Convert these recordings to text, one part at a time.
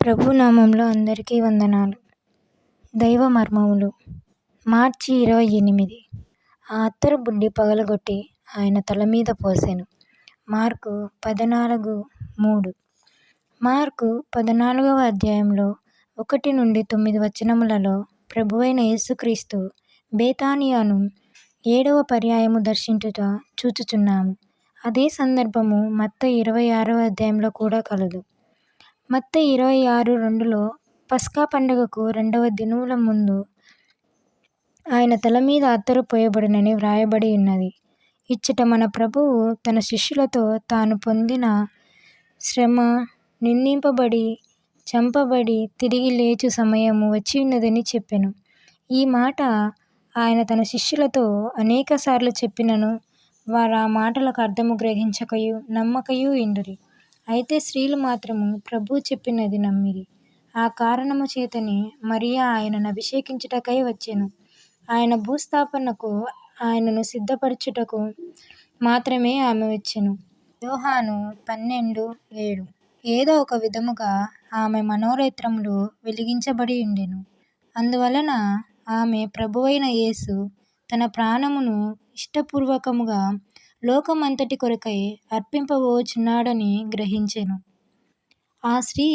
ప్రభు నామంలో అందరికీ వందనాలు. దైవ మర్మములు. మార్చి 28. ఆ అత్తరు బుడ్డి పగలగొట్టి ఆయన తల మీద పోసెను. మార్కు 14:3. మార్కు 14వ అధ్యాయంలో 1 నుండి 9 వచనములలో ప్రభువైన యేసుక్రీస్తు బేతానియాను 7వ పర్యాయము దర్శించుట చూచుచున్నాము. అదే సందర్భము మత్తయి 26వ అధ్యాయంలో కూడా కలదు. మత్తయి 26:2లో పస్కా పండుగకు 2వ దినముల ముందు ఆయన తల మీద అత్తరు పోయబడునని వ్రాయబడి ఉన్నది. ఇచ్చట మన ప్రభువు తన శిష్యులతో తాను పొందిన శ్రమ, నిందింపబడి, చంపబడి తిరిగి లేచు సమయము వచ్చియున్నదని చెప్పెను. ఈ మాట ఆయన తన శిష్యులతో అనేకసార్లు చెప్పినను వారు ఆ మాటలకు అర్థము గ్రహించకయు నమ్మకయు ఇండిరి. అయితే స్త్రీలు మాత్రము ప్రభువు చెప్పినది నమ్మిరి. ఆ కారణము చేతనే మరియ ఆయనను అభిషేకించుటకై వచ్చెను. ఆయన భూస్థాపనకు ఆయనను సిద్ధపరచుటకు మాత్రమే ఆమె వచ్చెను. యోహాను 12:7. ఏదో ఒక విధముగా ఆమె మనోనేత్రములు వెలిగించబడి ఉండెను. అందువలన ఆమె ప్రభువైన యేసు తన ప్రాణమును ఇష్టపూర్వకముగా లోకమంతటి కొరకై అర్పింపబోచున్నాడని గ్రహించెను. ఆ స్త్రీ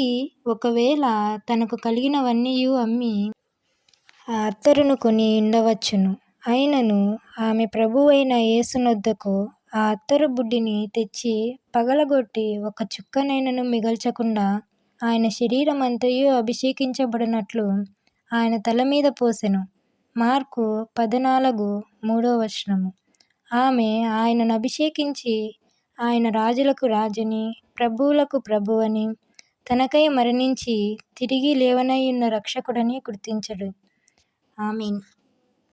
ఒకవేళ తనకు కలిగినవన్నీయు అమ్మి ఆ అత్తరును కొని ఉండవచ్చును. అయినను ఆమె ప్రభువైన యేసునొద్దకు ఆ అత్తరు బుడ్డిని తెచ్చి పగలగొట్టి ఒక చుక్కనైనను మిగల్చకుండా ఆయన శరీరమంతయు అభిషేకించబడినట్లు ఆయన తల మీద పోసెను. మార్కు 14:3. ఆమె ఆయనను అభిషేకించి ఆయన రాజులకు రాజని, ప్రభువులకు ప్రభువని, తనకై మరణించి తిరిగి లేవనయ్యున్న రక్షకుడని గుర్తించెను. ఆమేన్.